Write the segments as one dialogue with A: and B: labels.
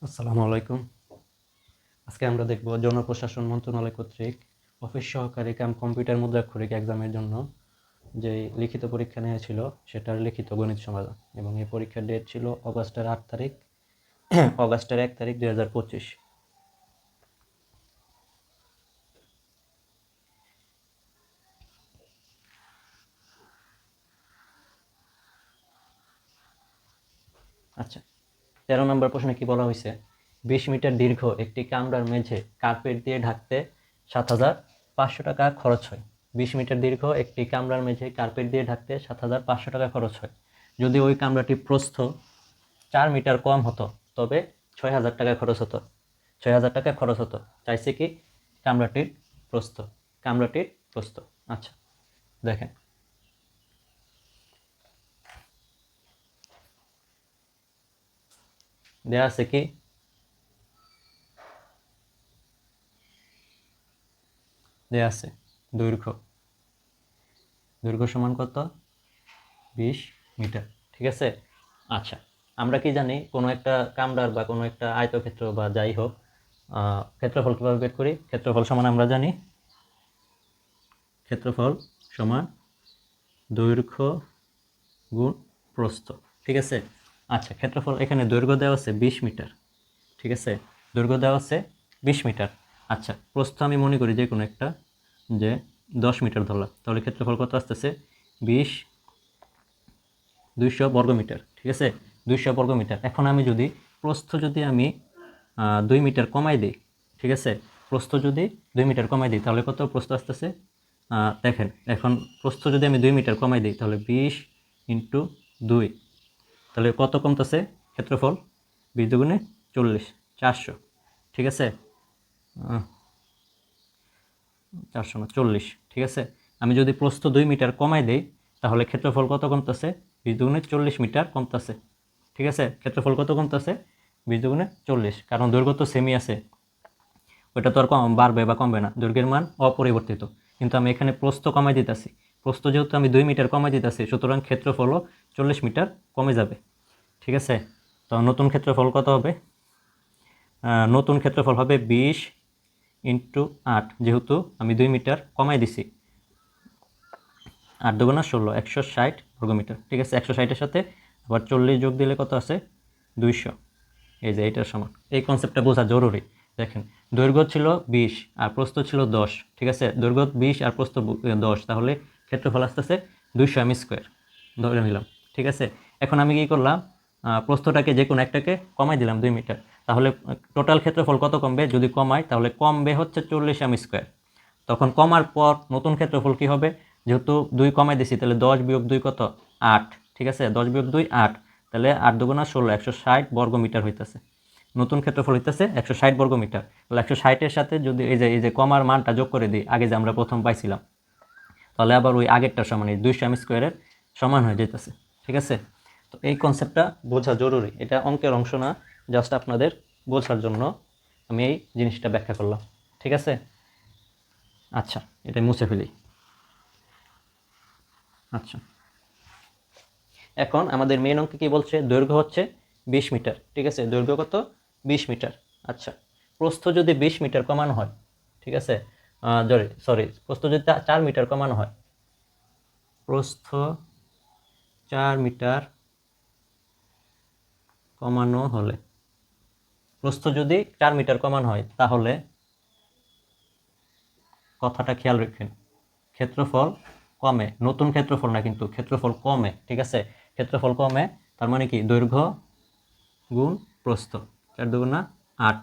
A: আসসালামু আলাইকুম। আজকে আমরা দেখব জনপ্রশাসন মন্ত্রণালয় কর্তৃক অফিস সহকারী কাম কম্পিউটার মুদ্রাক্ষরিক এক্সামের জন্য যে লিখিত পরীক্ষা নিয়েছিল সেটার লিখিত গণিত সমাধান, এবং এই পরীক্ষার ডেট ছিল অগাস্টের 8 তারিখ অগাস্টের 1 তারিখ 2025। আচ্ছা, 13 নম্বর প্রশ্নে কি বলা হয়েছে? 20 মিটার দীর্ঘ একটি কামরার মেঝে কার্পেট দিয়ে ঢাকতে 7,500 টাকা খরচ হয়। 20 মিটার দীর্ঘ একটি কামরার মেঝে কার্পেট দিয়ে ঢাকতে 7,500 টাকা খরচ হয়। যদি ওই কামরাটির প্রস্থ 4 মিটার কম হতো তবে 6,000 টাকা খরচ হতো। 6,000 টাকা খরচ হতো। চাইছে কি? কামরাটির প্রস্থ। কামরাটির প্রস্থ। আচ্ছা, দেখেন দেয়া আছে কি? দেয়া আছে দৈর্ঘ্য। দৈর্ঘ্য সমান কত? 20 মিটার। ঠিক আছে? আচ্ছা, আমরা কি জানি কোনো একটা কামরার বা কোনো একটা আয়তক্ষেত্র বা যাই হোক, ক্ষেত্রফল কীভাবে বের করি? ক্ষেত্রফল সমান আমরা জানি ক্ষেত্রফল সমান দৈর্ঘ্য গুণ প্রস্থ। ঠিক আছে? আচ্ছা, ক্ষেত্রফল এখানে দৈর্ঘ্য দেওয়া আছে 20 মিটার। ঠিক আছে? দৈর্ঘ্য দেওয়া আছে 20 মিটার। আচ্ছা, প্রস্থ আমি মনে করি যে কোনো একটা, যে 10 মিটার ধরলাম, তাহলে ক্ষেত্রফল কত আসতেছে? 20 200 বর্গমিটার। ঠিক আছে? 200 বর্গমিটার। এখন আমি যদি প্রস্থ যদি আমি 2 মিটার কমাই দিই, ঠিক আছে, প্রস্থ যদি 2 মিটার কমাই দিই তাহলে কত প্রস্থ আসতেছে? দেখেন, এখন প্রস্থ যদি আমি 2 মিটার কমাই দিই তাহলে 20 ইন্টু 2, তাহলে কত কমতেছে ক্ষেত্রফল? 20 দুগুণে 40, 400। ঠিক আছে? 400 না, 40। ঠিক আছে? আমি যদি প্রস্থ 2 মিটার কমাই দিই তাহলে ক্ষেত্রফল কত কমতেছে? 20 দুগুণে 40 মিটার কমতেছে। ঠিক আছে? ক্ষেত্রফল কত কমতেছে? 20 দুগুণে 40, কারণ দৈর্ঘ্য তো সেমই আছে, ওইটা তো আর কম বাড়বে বা কমবে না, দৈর্ঘ্যের মান অপরিবর্তিত। কিন্তু আমি এখানে প্রস্থ কমাই দিতেছি। প্রস্থ যেহেতু আমি 2 মিটার কমাই দিতেছি, সুতরাং ক্ষেত্রফলও 40 মিটার কমে যাবে। ঠিক আছে? তো নতুন ক্ষেত্রফল কত হবে? নতুন ক্ষেত্রফল হবে 20 ইন্টু 8, যেহেতু আমি 2 মিটার কমাই দিছি। 8 দুগুণা 16, 160 বর্গমিটার। ঠিক আছে? 160-এর সাথে আবার 40 যোগ দিলে কত আছে? 200। এই যে এইটার সমান। এই কনসেপ্টটা বোঝা জরুরি। দেখেন, দৈর্ঘ্য ছিল 20 আর প্রস্থ ছিল 10। ঠিক আছে? দৈর্ঘ্য 20 আর প্রস্থ 10, তাহলে ক্ষেত্রফল আসতেছে 200 এম স্কোয়ার ধরে নিলাম। ঠিক আছে? এখন আমি কি করলাম? প্রস্থটাকে যে কোনো একটাকে কমাই দিলাম 2 মিটার, তাহলে টোটাল ক্ষেত্রফল কত কমবে? যদি কমাই তাহলে কমবে হচ্ছে 40 এম স্কোয়ার। তখন কমার পর নতুন ক্ষেত্রফল কি হবে? যেহেতু 2 কমাই দিছি, তাহলে 10 বিয়োগ 2 কত? 8। ঠিক আছে? 10 বিয়োগ 2 8, তাহলে 8 দুগুণা 16, 160 বর্গমিটার হইতেছে। নতুন ক্ষেত্রফল হইতেছে 160 বর্গমিটার। তাহলে 160-এর সাথে যদি এই যে কমার মানটা যোগ করে দিই, আগে যে আমরা প্রথম পাইছিলাম, তাহলে আবার ওই আগেরটার সমান, এই 200 এম স্কোয়ারের সমান হয়ে যেতেছে। ঠিক আছে? তো এই কনসেপ্টটা বোঝা জরুরি। এটা অঙ্কের অংশ না, জাস্ট আপনাদের বোঝার জন্য আমি এই জিনিসটা ব্যাখ্যা করলাম। ঠিক আছে? আচ্ছা, এটা মুছে ফেলি। আচ্ছা, এখন আমাদের মেন অঙ্কে কি বলছে? দৈর্ঘ্য হচ্ছে 20 মিটার। ঠিক আছে? দৈর্ঘ্য কত? 20 মিটার। আচ্ছা, প্রস্থ যদি 20 মিটার কমানো হয়, ঠিক আছে, সরি, প্রস্থ যদি 4 মিটার কমানো হয়, প্রস্থ 4 মিটার কমানো হলে, প্রস্থ যদি 4 মিটার কমানো হয় তাহলে কথাটা খেয়াল রাখেন, ক্ষেত্রফল কমে। নতুন ক্ষেত্রফল না, কিন্তু ক্ষেত্রফল কমে। ঠিক আছে? ক্ষেত্রফল কমে, তার মানে কি? দৈর্ঘ্য গুণ প্রস্থ, 4 দুগুণা 8।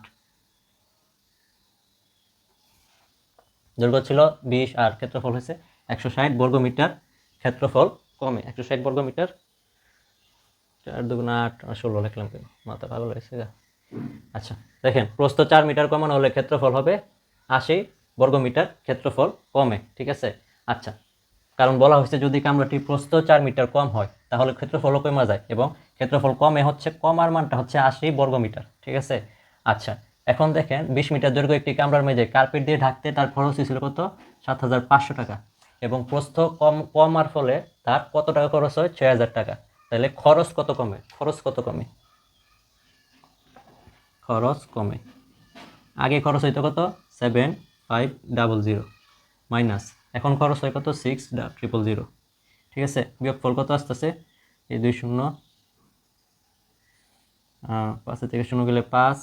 A: দৈর্ঘ্য ছিল 20 আর ক্ষেত্রফল হয়েছে 160 বর্গমিটার। ক্ষেত্রফল কমে 160 বর্গমিটার। 4 দুগুণা 8 আর 16 লিখলাম কেন? মাথা পাগল হয়েছে গা। আচ্ছা, দেখেন, প্রস্থ 4 মিটার কমানো হলে ক্ষেত্রফল হবে 80 বর্গমিটার। ক্ষেত্রফল কমে। ঠিক আছে? আচ্ছা, কারণ বলা হয়েছে যদি কামরাটির প্রস্থ 4 মিটার কম হয় তাহলে ক্ষেত্রফলও কমে যায়, এবং ক্ষেত্রফল কমে হচ্ছে, কমার মানটা হচ্ছে 80 বর্গমিটার। ঠিক আছে? আচ্ছা, এখন দেখেন, 20 মিটার দৈর্ঘ্য একটি কামরার মেঝে কার্পেট দিয়ে ঢাকতে তার খরচ ছিল কত? 7,500 টাকা, এবং প্রস্থ কমার ফলে তার কত টাকা খরচ হয়? 6,000 টাকা। তাহলে খরচ কত কমে? খরচ কত কমে? খরচ কমে। আগে খরচ হইতো কত 7500 মাইনাস এখন খরচ হয় কত 6000, ঠিক আছে। বিয়োগফল কত আসতেছে এই 2 শূন্য, 5 থেকে 0 গেলে 5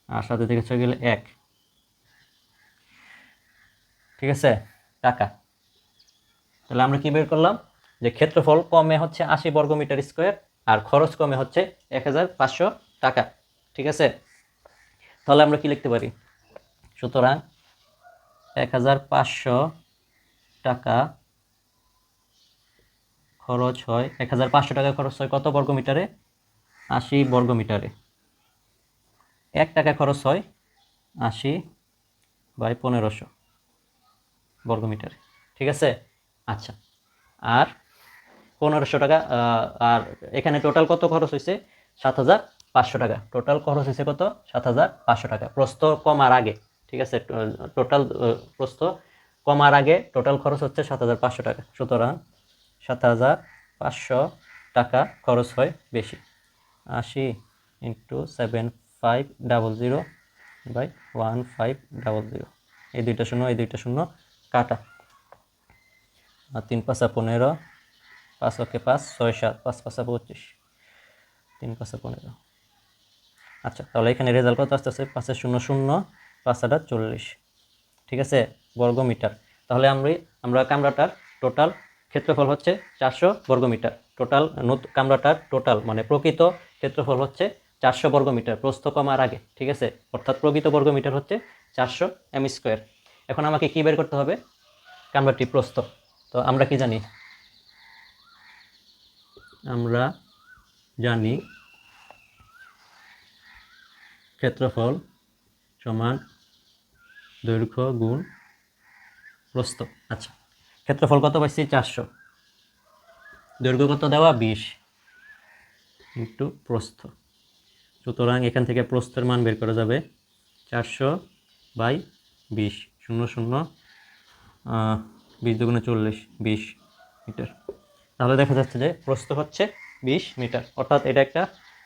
A: আর 7 থেকে 6 গেলে 1, ঠিক আছে টাকা। তাহলে আমরা কি বের করলাম যে ক্ষেত্রফল কমে হচ্ছে 80 বর্গমিটার স্কোয়ার আর খরচ কমে হচ্ছে 1500 টাকা, ঠিক আছে। তাহলে আমরা কি লিখতে পারি, সুতরাং 1500 টাকা খরচ হয়, 1500 টাকা খরচ হয় কত বর্গমিটারে, 80 বর্গমিটারে। 1 টাকা খরচ হয় 80/1500 বর্গমিটারে, ঠিক আছে। আচ্ছা, আর 1500 টাকা, আর এখানে টোটাল কত খরচ হয়েছে 7500 টাকা। টোটাল খরচ হয়েছে কত 7500 টাকা প্রস্থ কমার আগে, ঠিক আছে। টোটাল প্রস্থ কমার আগে টোটাল খরচ হচ্ছে 7500 টাকা। সুতরাং 7500 টাকা খরচ হয় বেশি। 80 × 7500/1500, এই দুইটা শূন্য এই দুইটা শূন্য কাটা, 3 × 5 = 15, 5 × 5 = 6, 7, 5 × 5 = 25, 3 × 5 = 15। আচ্ছা, তাহলে এখানে রেজাল্ট কত আসতেছে 5 0 0 5 8 40, ঠিক আছে বর্গমিটার। তাহলে আমরা কামরাটার টোটাল ক্ষেত্রফল হচ্ছে 400 বর্গমিটার। টোটাল কামরাটার টোটাল মানে প্রকৃত ক্ষেত্রফল হচ্ছে 400 বর্গমিটার প্রস্থ কমার আগে, ঠিক আছে। অর্থাৎ প্রকৃত বর্গমিটার হচ্ছে 400 m²। এখন আমাকে কি বের করতে হবে, কামরাটি প্রস্থ। তো আমরা কি জানি, আমরা জানি ক্ষেত্রফল সমান দৈর্ঘ্য গুণ প্রস্থ। আচ্ছা, ক্ষেত্রফল কত পাইছি 400, দৈর্ঘ্য কত দেওয়া 20 ইন্টু প্রস্থ। সুতরাং এখান থেকে প্রস্থের মান বের করা যাবে 400/20, 0 0 20 দুগুণে 40, 20 মিটার। তাহলে দেখা যাচ্ছে যে প্রস্থ হচ্ছে 20 মিটার, অর্থাৎ এটা একটা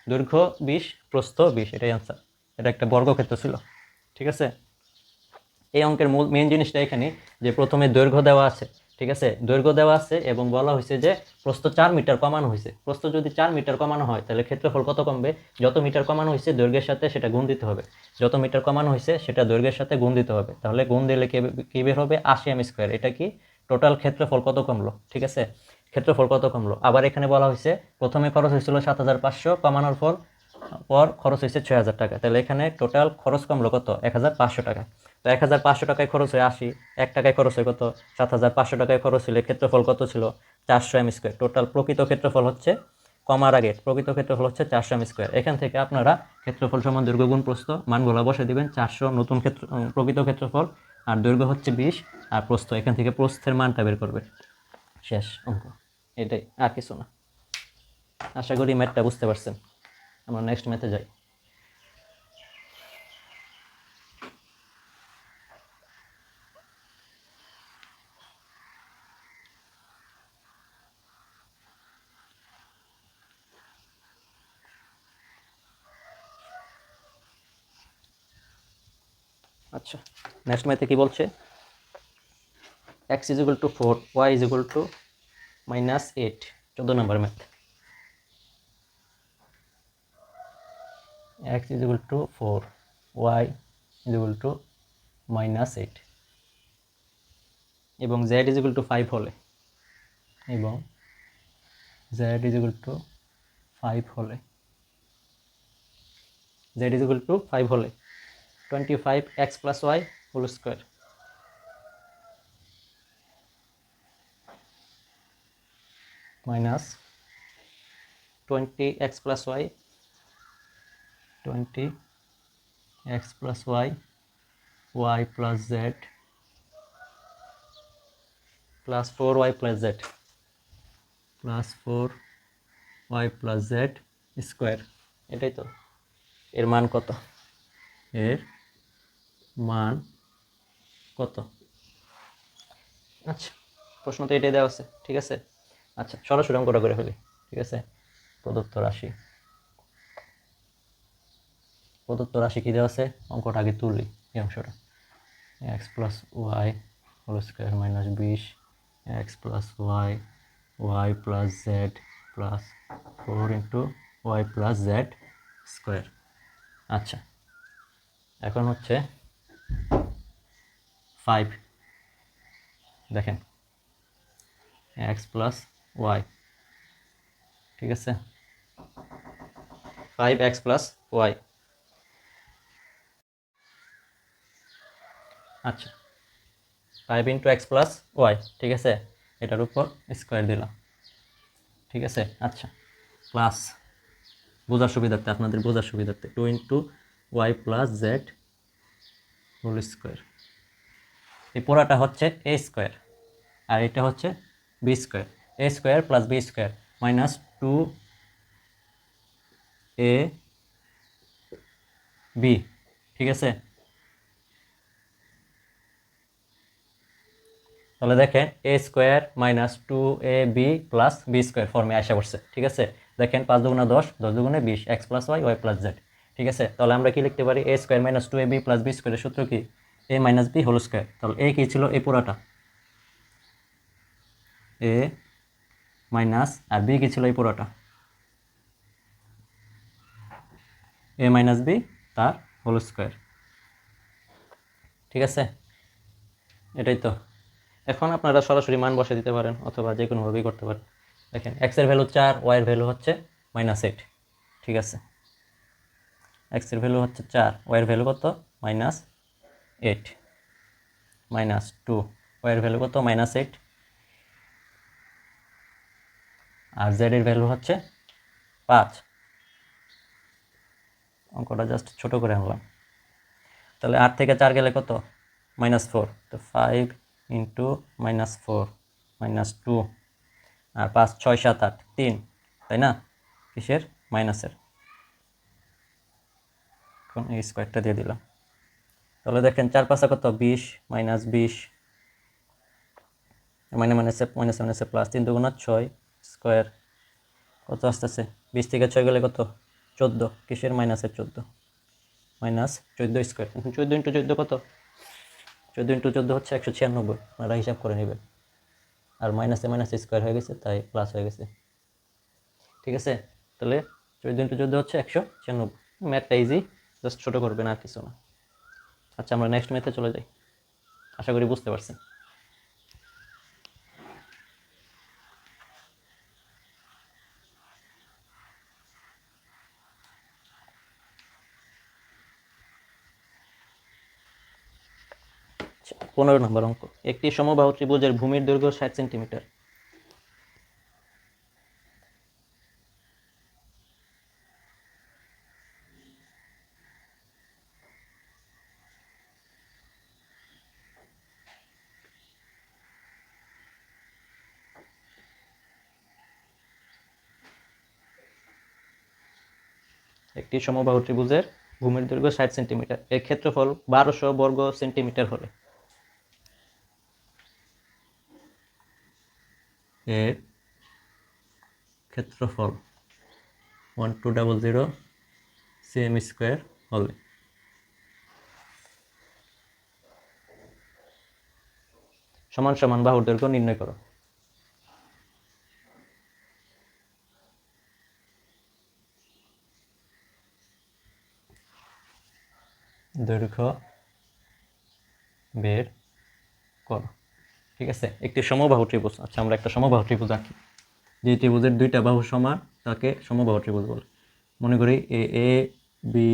A: দৈর্ঘ্য 20 প্রস্থ 20, এটাই আনসার। এটা একটা বর্গক্ষেত্র ছিল, ঠিক আছে। এই অঙ্কের মেইন জিনিসটা এখানে যে প্রথমে দৈর্ঘ্য দেওয়া আছে, ঠিক আছে, দৈর্ঘ্য দেওয়া আছে এবং বলা হয়েছে যে প্রস্থ 4 মিটার কমানো হয়েছে। প্রস্থ যদি 4 মিটার কমানো হয় তাহলে ক্ষেত্রফল কত কমবে, যত মিটার কমানো হয়েছে দৈর্ঘ্যের সাথে সেটা গুণ দিতে হবে, যত মিটার কমানো হয়েছে সেটা দৈর্ঘ্যের সাথে গুণ দিতে হবে। তাহলে গুণ দিলে কি বের হবে 80 m²। এটা কি টোটাল ক্ষেত্রফল কত কমলো, ঠিক আছে, ক্ষেত্রফল কত কমলো। আবার এখানে বলা হয়েছে প্রথমে খরচ হয়েছিল 7500, কমানোর পর খরচ হয়েছে 6000 টাকা। তাহলে এখানে টোটাল খরচ কমলো কত 1500 টাকা। তো 1500 টাকায় খরচ হয় 80, 1 টাকায় খরচ হয় কত 7500 টাকায় খরচ হলে ক্ষেত্রফল কত ছিল 400 m²। টোটাল প্রকৃত ক্ষেত্রফল হচ্ছে কমার আগে প্রকৃত ক্ষেত্রফল হচ্ছে 400 m²। এখান থেকে আপনারা ক্ষেত্রফল সমান দৈর্ঘ্য গুণ প্রস্থ মানগুলো বসে দিবেন। 400 নতুন প্রকৃত ক্ষেত্রফল, আর দৈর্ঘ্য হচ্ছে 20, আর প্রস্থ, এখান থেকে প্রস্থের মানটা বের করবেন। শেষ অঙ্ক, এটাই, আর কিছু না। আশা করি ম্যাথটা বুঝতে পারছেন। আমরা নেক্সট ম্যাথে যাই। আচ্ছা, নেক্সট ম্যাথে কি বলছে, x = 4, y = -8, 14 নম্বর ম্যাথ। x = 4, y = -8 এবং z = 5 হলে, এবং z = 5 হলে, z = 5 হলে 25x + y whole square minus 20x + y, 20x + y, y + z plus 4y + z plus 4y + z square. এটাই তো, এর মান কত, এর মান কত। আচ্ছা, প্রশ্ন তো এটাই দেওয়া আছে, ঠিক আছে। আচ্ছা, সরাসরি অঙ্কটা করে ফেলি, ঠিক আছে। প্রদত্ত রাশি প্রদত্ত রাশি কী দেওয়া আছে, অঙ্কটা আগে তুলি এই অংশটা। X plus y whole square minus 20 x plus Y Y plus z plus 4 into Y plus z square. আচ্ছা, এখন হচ্ছে 5, দেখেন এক্স প্লাস ওয়াই, ঠিক আছে, 5x প্লাস ওয়াই। আচ্ছা, 5 ইন্টু এক্স প্লাস ওয়াই, ঠিক আছে, এটার উপর স্কোয়ার দিলাম, ঠিক আছে। আচ্ছা, প্লাস বোঝার সুবিধার্থে, আপনাদের বোঝার সুবিধার্থে 2 into Y plus Z whole square. এই পুরাটা হচ্ছে এ স্কোয়ার আর এটা হচ্ছে B square. A square plus B square minus 2 A B, ঠিক আছে। তাহলে দেখেন A square minus 2ab plus B square ফর্মে আসা পড়ছে, ঠিক আছে। দেখেন 5 দুগুণা 10, 10 দুগুণে 20, x plus Y Y plus Z, ঠিক আছে। তাহলে আমরা কি লিখতে পারি, A square minus 2ab plus B স্কোয়ারের সূত্র কি, A minus B whole square. তাহলে এ কি ছিল, এ পুরাটা এ মাইনাস, আর বি কি ছিল, এই পুরাটা এ মাইনাস বি তার হোল স্কোয়ার, ঠিক আছে। এটাই তো। এখন আপনারা সরাসরি মান বসে দিতে পারেন অথবা যে কোনোভাবেই করতে পারেন। দেখেন এক্সের ভ্যালু 4, ওয়াইয়ের ভ্যালু হচ্ছে -8, ঠিক আছে। এক্সের ভ্যালু হচ্ছে 4, ওয়াইয়ের ভ্যালু কত, -8 -2, ওয়াইয়ের ভ্যালু কত, -8, আর জেড এর ভ্যালু হচ্ছে 5। অঙ্কটা জাস্ট ছোট করে আনলাম। তাহলে 8 থেকে 4 গেলে কত, -4, তো 5 ইন্টু -4 -2, আর 5 6 7 8 3, তাই না, কিসের, মাইনাসের। এখন এই স্কোয়ারটা দিয়ে দিলাম। তাহলে দেখেন 4 5 কত, 20 -20 মাইনাসে মাইনাসে প্লাস, 3 দুগুণা 6 স্কোয়ার কত আসতেছে, 20 থেকে 6 গেলে কত, 14, কিসের, মাইনাসের 14, -14 স্কোয়ার। 14 ইন্টু 14 কত, 14 ইন্টু 14 হচ্ছে 196, আপনারা হিসাব করে নেবেন। আর মাইনাসে মাইনাসে স্কোয়ার হয়ে গেছে, তাই প্লাস হয়ে গেছে, ঠিক আছে। তাহলে 14 ইন্টু 14 হচ্ছে 196। ম্যাথটা ইজি, জাস্ট ছোটো করবেন আর কিছু না। আচ্ছা, আমরা নেক্সট ম্যাথে চলে যাই, আশা করি বুঝতে পারছেন। আচ্ছা, 15 নম্বর অঙ্ক। একটি সমবাহু ত্রিভুজের ভূমির দৈর্ঘ্য 60 সেন্টিমিটার। একটি সমবাহু ত্রিভুজের ভূমির দৈর্ঘ্য 60 সেন্টিমিটার, এর ক্ষেত্রফল 1200 বর্গ সেন্টিমিটার হলে এর ক্ষেত্রফল 1200 সেমি স্কোয়ার হলে সমান সমান বাহুর দৈর্ঘ্য নির্ণয় করো। দৈর্ঘ্য বের করো, ঠিক আছে। একটি সমবাহু ত্রিভুজ। আচ্ছা, আমরা একটা সমবাহু ত্রিভুজ আঁকি। যে ত্রিভুজের দুইটা বাহু সমান তাকে সমবাহু ত্রিভুজ বলে। মনে করি এ এ বি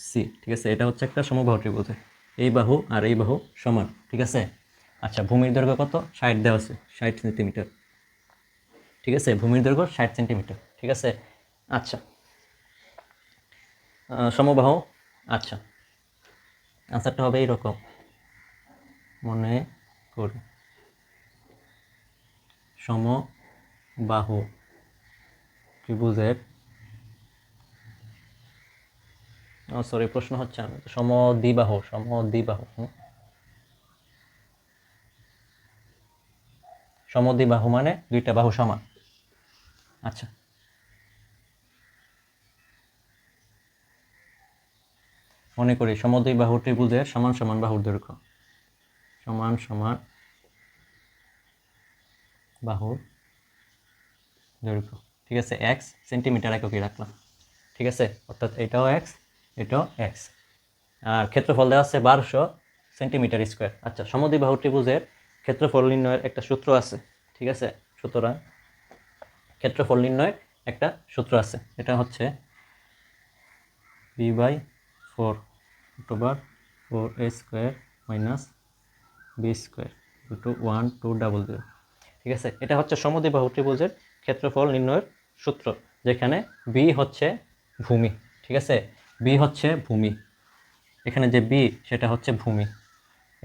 A: সি, ঠিক আছে। এটা হচ্ছে একটা সমবাহু ত্রিভুজ, এই বাহু আর এই বাহু সমান, ঠিক আছে। আচ্ছা, ভূমির দৈর্ঘ্য কত, 60 দেওয়া আছে, 60 সেন্টিমিটার, ঠিক আছে। ভূমির দৈর্ঘ্য 60 সেন্টিমিটার, ঠিক আছে। আচ্ছা, সমবাহু। আচ্ছা, আনসারটা হবে এইরকম, মনে করি সমবাহু ত্রিভুজের, সরি প্রশ্ন হচ্ছে সমদ্বিবাহু, সমদ্বিবাহু মানে দুইটা বাহু সমান। আচ্ছা, মনে করি সমদ্বিবাহু ত্রিভুজের সমান সমান বাহুর দৈর্ঘ্য, সমান সমান বাহুর দৈর্ঘ্য, ঠিক আছে, এক্স সেন্টিমিটার এককে রাখলাম, ঠিক আছে, অর্থাৎ এটাও এক্স, এটাও এক্স। আর ক্ষেত্রফল দেওয়া আছে 1200 সেন্টিমিটার স্কোয়ার। আচ্ছা, সমদ্বিবাহু ত্রিভুজের ক্ষেত্রফল নির্ণয়ের একটা সূত্র আছে, ঠিক আছে, সুতরাং ক্ষেত্রফল নির্ণয়ের একটা সূত্র আছে, এটা হচ্ছে b/4 √ 4a square minus B square * 1200, ঠিক আছে। এটা হচ্ছে সমদ্বিবাহু ত্রিভুজের ক্ষেত্রফল নির্ণয়ের সূত্র, যেখানে বি হচ্ছে ভূমি, ঠিক আছে, বি হচ্ছে ভূমি, এখানে যে বি সেটা হচ্ছে ভূমি,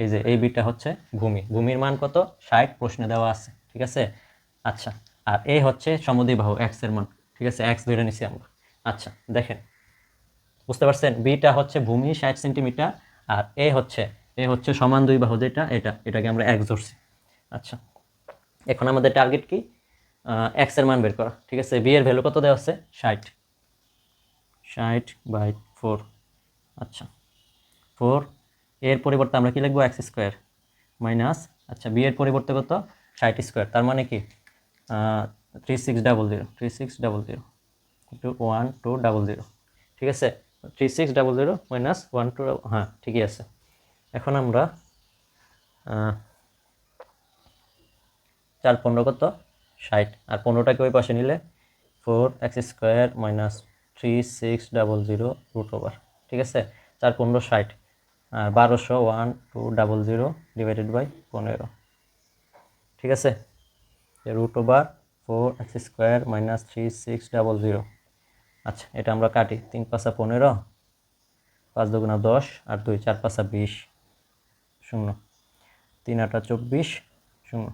A: এই যে এই বিটা হচ্ছে ভূমি, ভূমির মান কত 60 প্রশ্নে দেওয়া আছে, ঠিক আছে। আচ্ছা, আর এ হচ্ছে সমদ্বিবাহু এক্স এর মান, ঠিক আছে, এক্স ধরে নিছি আমরা। আচ্ছা দেখেন, বুঝতে পারছেন, বিটা হচ্ছে ভূমি 60 সেন্টিমিটার, আর এ হচ্ছে সমান দুই বাহু, যেটা এটাকে আমরা এক্স ধরছি। আচ্ছা, এখন আমাদের টার্গেট কি, এক্স এর মান বের করা, ঠিক আছে। বি এর ভ্যালু কত দেওয়া আছে 60/4। আচ্ছা, 4 এর পরিবর্তে আমরা কি লিখবো এক্স স্কোয়ার মাইনাস, আচ্ছা বি এর পরিবর্তে কত 60 স্কোয়ার, তার মানে কি 3600 * 1200, ঠিক আছে, 3600 মাইনাস 12, হ্যাঁ ঠিকই আছে। এখন আমরা 4×15 কত 60, আর 15টাকে ওই পাশে নিলে 4x² মাইনাস 3600 √, ঠিক আছে, 4×15 60, আর 1200 1200 /15, ঠিক আছে, √4x² মাইনাস 3600। আচ্ছা, এটা আমরা কাটি, 3 × 5 = 15, 5 × 2 = 10, আর 2 4 × 5 = 20, 0, 3 × 8 = 24, 0।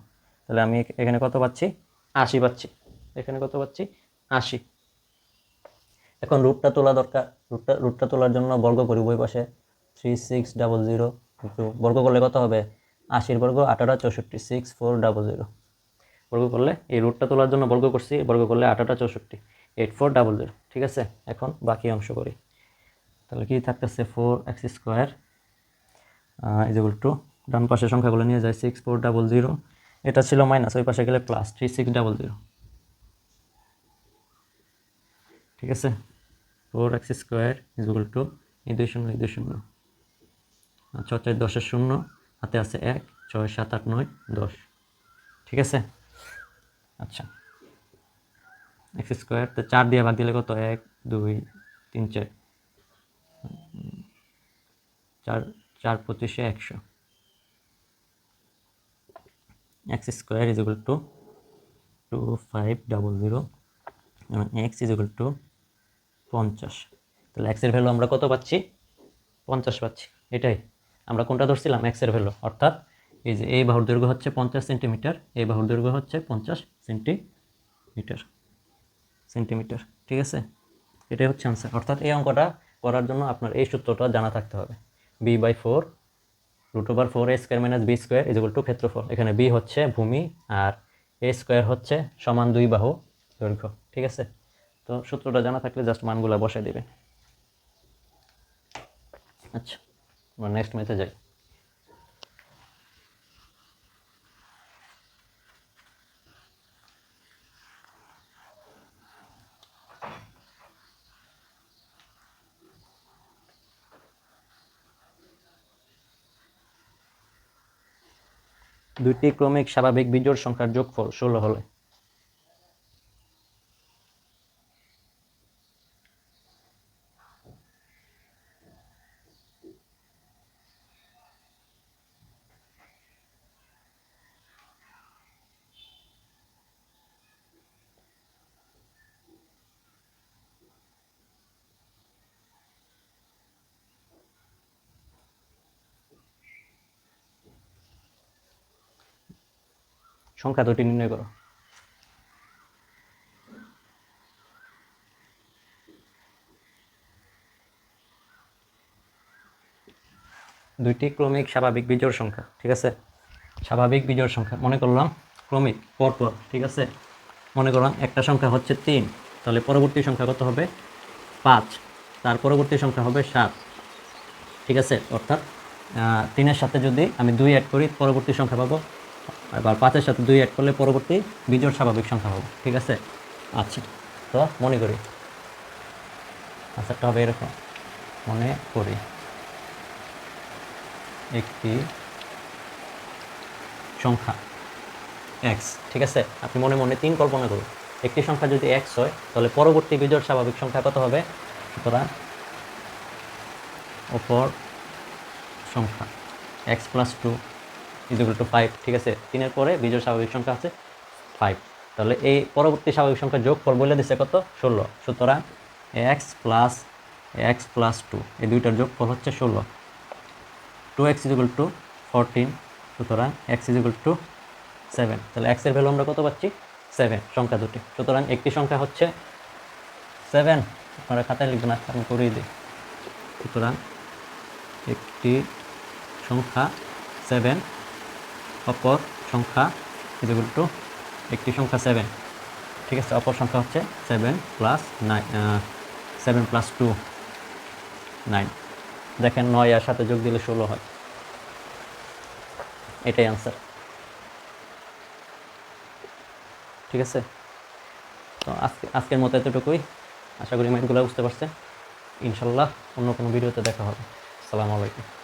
A: তাহলে আমি এখানে কত পাচ্ছি 80 পাচ্ছি, এখানে কত পাচ্ছি 80। এখন রুটটা তোলা দরকার, রুটটা তোলার জন্য বর্গ করি উভয় পাশে, 3600 বর্গ করলে কত হবে 80 বর্গ 8 × 64, 6400 বর্গ করলে, এই রুটটা তোলার জন্য বর্গ করছি, বর্গ করলে 8 × 64, 8400, ঠিক আছে। এখন বাকি অংশ করি, তাহলে কি থাকতেছে 4x² ডান পাশের সংখ্যাগুলো নিয়ে যায় 6400, এটা ছিল মাইনাস, ওই পাশে গেলে প্লাস 3600, ঠিক আছে। 4x² এই 2 শূন্য, এই 2 শূন্য, 6 4 10 0, হাতে আছে 1, 6 7 8 9 10, ঠিক আছে। আচ্ছা, x² তো 4 দিয়ে ভাগ দিলে কত 1 2 3 4, 4 4 25 100, x² 2500 এবং x 50। তাহলে x এর ভ্যালু আমরা কত পাচ্ছি 50 পাচ্ছি, এটাই আমরা কোনটা ধরছিলাম x এর ভ্যালু, অর্থাৎ এই যে এই বাহুর দৈর্ঘ্য হচ্ছে 50 সেন্টিমিটার, এই বাহুর দৈর্ঘ্য হচ্ছে 50 সেন্টিমিটার, ঠিক আছে, এটাই হচ্ছে আনসার। অর্থাৎ এই অঙ্কটা করার জন্য আপনার এই সূত্রটা জানা থাকতে হবে, b/4 √4a² মাইনাস b² ক্ষেত্রফল, এখানে b হচ্ছে ভূমি আর a² হচ্ছে সমান দুই বাহু দৈর্ঘ্য, ঠিক আছে। তো সূত্রটা জানা থাকলে জাস্ট মানগুলো বসাই দিবেন। আচ্ছা, আমরা নেক্সট ম্যাথে যাই। দুইটি ক্রমিক স্বাভাবিক বিজোড় সংখ্যার যোগফল 16 হলে সংখ্যা দুটি নির্ণয় করো। দুইটি ক্রমিক স্বাভাবিক বিজোড় সংখ্যা, ঠিক আছে, স্বাভাবিক বিজোড় সংখ্যা মনে করলাম ক্রমিক পরপর, ঠিক আছে। মনে করলাম একটা সংখ্যা হচ্ছে 3, তাহলে পরবর্তী সংখ্যা কত হবে 5, তার পরবর্তী সংখ্যা হবে 7, ঠিক আছে, অর্থাৎ 3-এর সাথে যদি আমি 2 অ্যাড করি পরবর্তী সংখ্যা পাবো, আবার 5-এর সাথে 2 অ্যাড করলে পরবর্তী বিজোড় স্বাভাবিক সংখ্যা পাবো। ঠিক আছে, আচ্ছা তো মনে করি আনসারটা হবে এরকম। মনে করি একটি সংখ্যা এক্স, ঠিক আছে, আপনি মনে মনে 3 কল্পনা করুন। একটি সংখ্যা যদি এক্স হয় তাহলে পরবর্তী বিজোড় স্বাভাবিক সংখ্যা কত হবে? সুতরাং অপর সংখ্যা এক্স প্লাস 2 = 5, ঠিক আছে, 3-এর পরে বিজোড় স্বাভাবিক সংখ্যা আছে 5, তাহলে এই পরবর্তী স্বাভাবিক সংখ্যা যোগফল বলে দিচ্ছে কত? 16। সুতরাং এক্স প্লাস 2 এই দুইটার যোগফল হচ্ছে 16। 2x = 14, সুতরাং x = 7, তাহলে x এর ভ্যালু আমরা কত পাচ্ছি? 7, সংখ্যা দুটি। সুতরাং একটি সংখ্যা হচ্ছে 7, আপনারা খাতায় লিখবেন, আচ্ছা আমি করেই দিই। সুতরাং একটি সংখ্যা 7, অপর সংখ্যা একটি সংখ্যা 7, ঠিক আছে, অপর সংখ্যা হচ্ছে 7 প্লাস 9, 7 প্লাস 2 9। দেখেন 9 আর সাথে যোগ দিলে 16 হয়, এটাই আনসার। ঠিক আছে, তো আজকের মতো এতটুকুই। আশা করি ম্যাথগুলো বুঝতে পারছেন। ইনশাল্লাহ অন্য কোনো ভিডিওতে দেখা হবে। আসসালামু আলাইকুম।